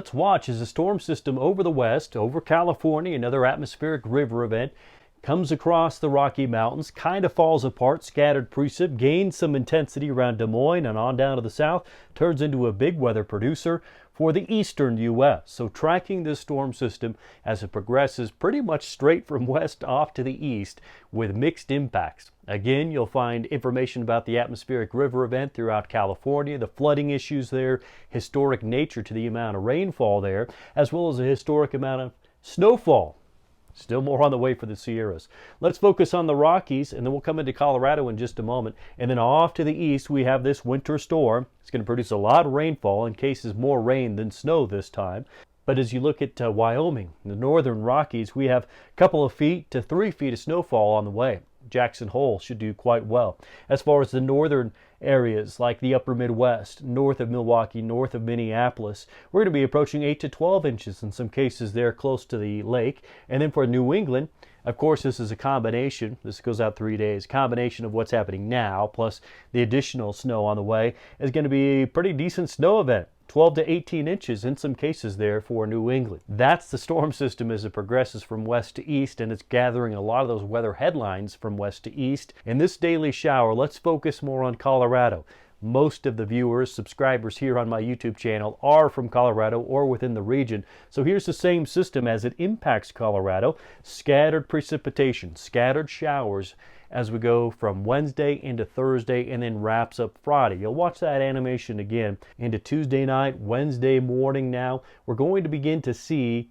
Let's watch as a storm system over the west, over California, another atmospheric river event, comes across the Rocky Mountains, kind of falls apart, scattered precip, gains some intensity around Des Moines and on down to the south, turns into a big weather producer for the eastern U.S. So tracking this storm system as it progresses pretty much straight from west off to the east with mixed impacts. Again, you'll find information about the atmospheric river event throughout California, the flooding issues there, historic nature to the amount of rainfall there, as well as a historic amount of snowfall. Still more on the way for the Sierras. Let's focus on the Rockies, and then we'll come into Colorado in just a moment. And then off to the east, we have this winter storm. It's going to produce a lot of rainfall, in cases more rain than snow this time. But as you look at Wyoming, the northern Rockies, we have a couple of feet to 3 feet of snowfall on the way. Jackson Hole should do quite well. As far as the northern areas like the upper Midwest, north of Milwaukee, north of Minneapolis, we're going to be approaching 8 to 12 inches in some cases there close to the lake. And then for New England, of course, this is a combination. This goes out 3 days. Combination of what's happening now plus the additional snow on the way is going to be a pretty decent snow event. 12 to 18 inches in some cases there for New England. That's the storm system as it progresses from west to east, and it's gathering a lot of those weather headlines from west to east. In this daily shower, let's focus more on Colorado. Most of the viewers, subscribers here on my YouTube channel are from Colorado or within the region. So here's the same system as it impacts Colorado. Scattered precipitation, scattered showers as we go from Wednesday into Thursday and then wraps up Friday. You'll watch that animation again into Tuesday night, Wednesday morning now. We're going to begin to see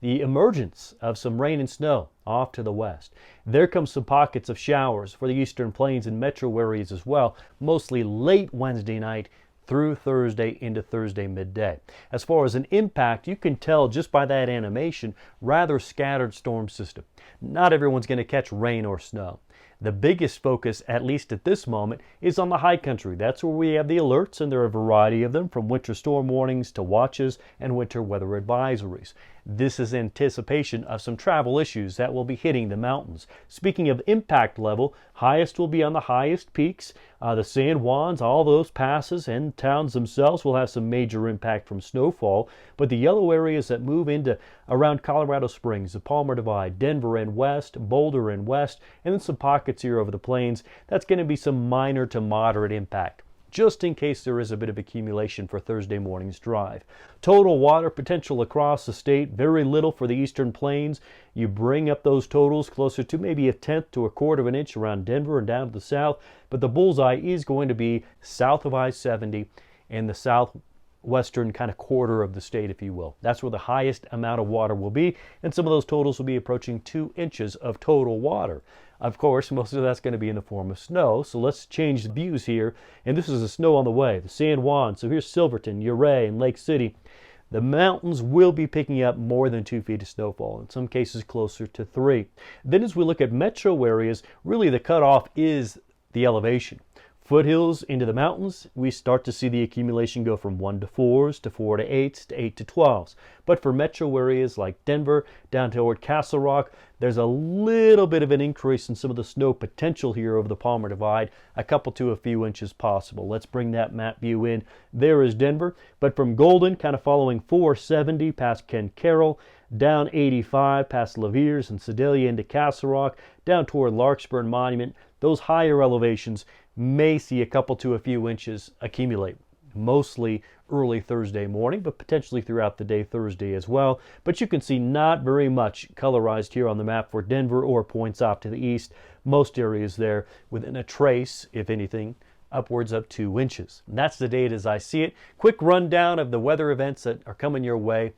the emergence of some rain and snow off to the west. There comes some pockets of showers for the eastern plains and metro areas as well, mostly late Wednesday night through Thursday into Thursday midday. As far as an impact, you can tell just by that animation, rather scattered storm system. Not everyone's going to catch rain or snow. The biggest focus, at least at this moment, is on the high country. That's where we have the alerts, and there are a variety of them, from winter storm warnings to watches and winter weather advisories. This is anticipation of some travel issues that will be hitting the mountains. Speaking of impact level, highest will be on the highest peaks. The San Juans, all those passes and towns themselves will have some major impact from snowfall. But the yellow areas that move into around Colorado Springs, the Palmer Divide, Denver and west, Boulder and west, and then some pockets here over the plains, that's going to be some minor to moderate impact, just in case there is a bit of accumulation for Thursday morning's drive. Total water potential across the state, very little for the eastern plains. You bring up those totals closer to maybe a tenth to a quarter of an inch around Denver and down to the south, but the bullseye is going to be south of I-70 and the southwestern kind of quarter of the state, if you will. That's where the highest amount of water will be, and some of those totals will be approaching 2 inches of total water. Of course, most of that's going to be in the form of snow, so let's change the views here. And this is the snow on the way, the San Juan. So here's Silverton, Ouray, and Lake City. The mountains will be picking up more than 2 feet of snowfall, in some cases closer to 3. Then as we look at metro areas, really the cutoff is the elevation. Foothills into the mountains, we start to see the accumulation go from 1 to 4s to 4 to 8s to 8 to 12s. But for metro areas like Denver, down toward Castle Rock, there's a little bit of an increase in some of the snow potential here over the Palmer Divide, a couple to a few inches possible. Let's bring that map view in. There is Denver, but from Golden, kind of following 470 past Ken Carroll, down 85 past Leviers and Sedalia into Castle Rock, down toward Larkspur and Monument, those higher elevations may see a couple to a few inches accumulate, mostly early Thursday morning, but potentially throughout the day Thursday as well. But you can see not very much colorized here on the map for Denver or points off to the east. Most areas there within a trace, if anything, upwards of 2 inches. And that's the date as I see it. Quick rundown of the weather events that are coming your way.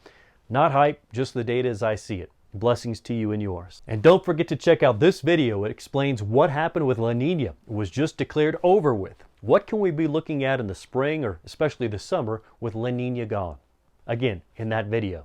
Not hype, just the data as I see it. Blessings to you and yours. And don't forget to check out this video. It explains what happened with La Nina. It was just declared over with. What can we be looking at in the spring or especially the summer with La Nina gone? Again, in that video.